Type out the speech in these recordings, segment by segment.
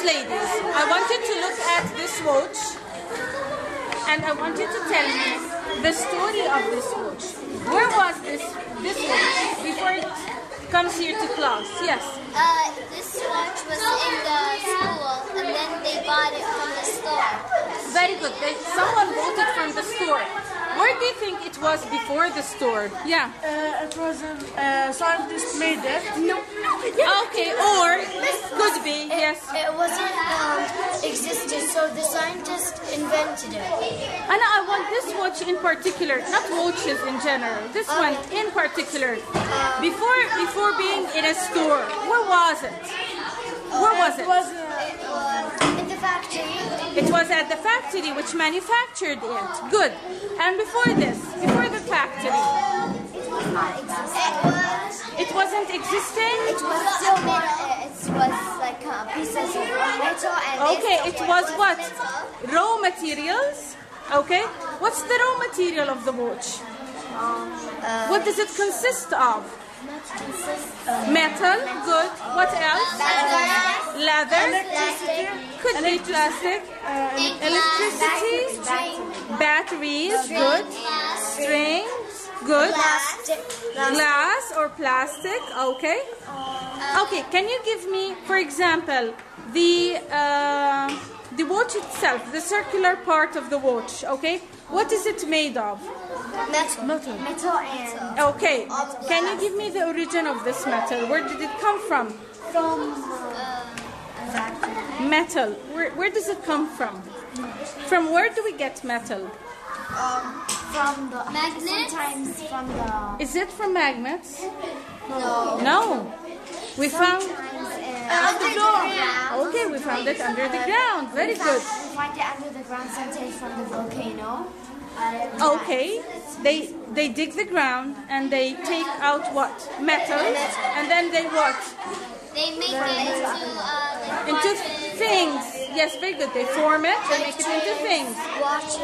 ladies, I want you to look at this watch, and I want you to tell me the story of this watch. Where was this watch before it comes here to class? Yes. This watch was in the school, and then they bought it from the store. Very good. Someone bought it from the store. Where do you think it was before the store? Yeah. It was a scientist made it. No. Okay, or could be, yes. It wasn't existed, so the scientist invented it. And I want this watch in particular, not watches in general. This one in particular. Before being in a store, where was it? Where was it? It was In the factory. It was at the factory which manufactured it. Good. And before this, before the factory, It was not existing. it wasn't existing? It was still more. It was like pieces of metal and. Okay, it was what? Raw materials? Okay. What's the raw material of the watch? What does it consist of? Metal, good. What else? Leather. Could be plastic. Electricity. Batteries, good. Strings, good. Glass or plastic, okay. Okay, can you give me, for example, the watch itself, the circular part of the watch, okay? What is it made of? Metal and. Okay, can you give me the origin of this metal? Where did it come from? From Metal, where does it come from? From where do we get metal? from the magnets. Sometimes from the. Is it from magnets? No. No. We found. Underground. Okay, we found it under the ground. Very good. We find it under the ground sometimes from the volcano. Okay, they dig the ground and they take out what? Metal, and then they what? They make it Into things. Yes, very good. They form it, they make it into things. watches.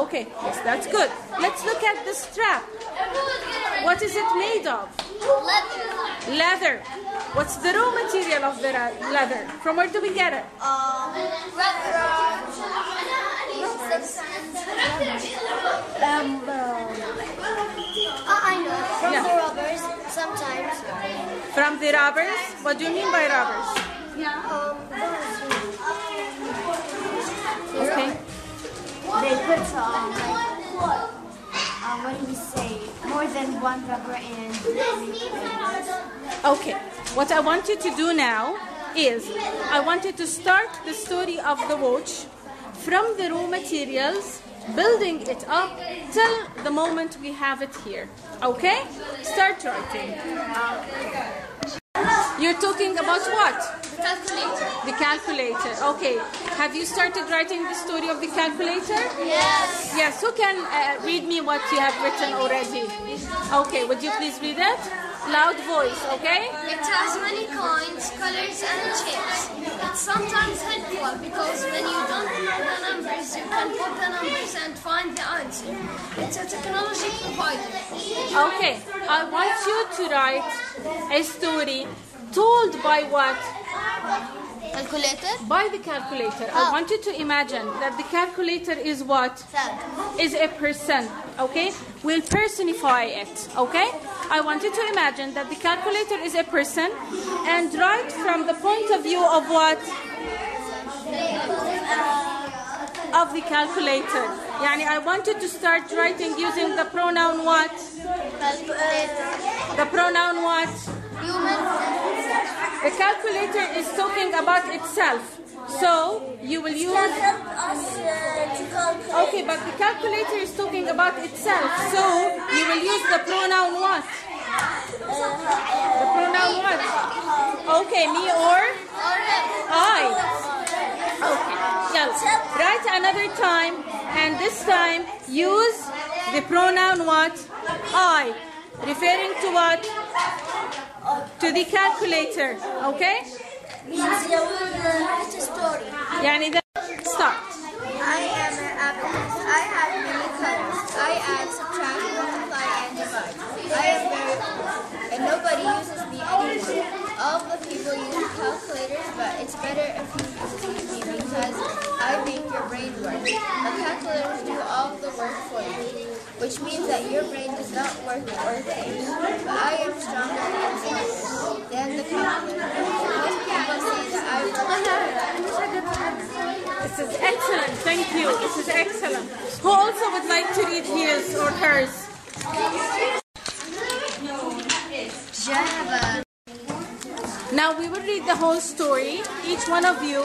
Okay, yes, that's good. Let's look at the strap. What is it made of? Leather. Leather. What's the raw material of the leather? From where do we get it? I know. From Yeah. the rubbers, sometimes. From the rubbers? What do you mean by rubbers? Okay. They put what do we say? More than one rubber and. Okay. What I want you to do now is I want you to start the story of the watch from the raw materials, building it up till the moment we have it here. Okay? Start writing. You're talking about what? Calculator. The calculator. Okay. Have you started writing the story of the calculator? Yes. Yes. Who can read me what you have written already? Okay. Would you please read it? Loud voice, okay? It has many coins, colors, and shapes. It's sometimes helpful because when you don't know the numbers, you can put the numbers and find the answer. It's a technology provider. Okay. I want you to write a story told by what? Calculator? By the calculator. I want you to imagine that the calculator is what? Is a person, okay? We'll personify it, okay? I want you to imagine that the calculator is a person and write from the point of view of what? Of the calculator. Yani I want you to start writing using the pronoun what? The pronoun what? Human. The calculator is talking about itself. So you will use. Okay, but the calculator is talking about itself. So you will use the pronoun what? The pronoun what? Okay, me or I. Okay. Yeah. Write another time, and this time use the pronoun what? I. Referring to what? To the calculator. Okay? Write a story. Yani start. I am an abacus. I have many colors. I add, subtract, multiply, and divide. I am very cool, and nobody uses me anymore. All the people use calculators, but it's better if you use brain work. The calculators do all the work for you, which means that your brain does not work or think. But I am stronger and smarter than the calculator. Most people say that I This is excellent. Thank you. This is excellent. Who also would like to read his or hers? Now we will read the whole story. Each one of you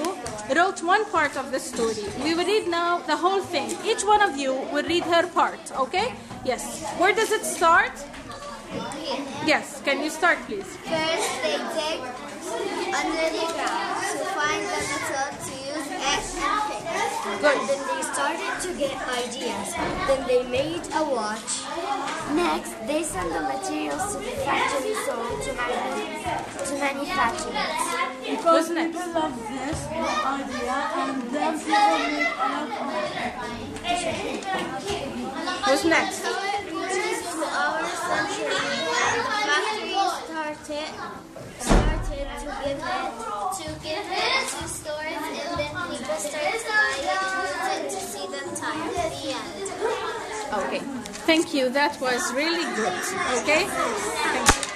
wrote one part of the story. We will read now the whole thing. Each one of you will read her part, okay? Yes. Where does it start? Yes. Can you start, please? First, they dig under the ground to find the metal to use X and pick. Good. Then they started to get ideas. Then they made a watch. Next, they sent the materials to the factory sold to manufacture it. Because next? people love this idea and then people make a lot of Who's next? To our century, factories started to give it to stores, and then people started to buy it and use it to see them tired. The end. Okay. Thank you. That was really good. Okay? Thank you.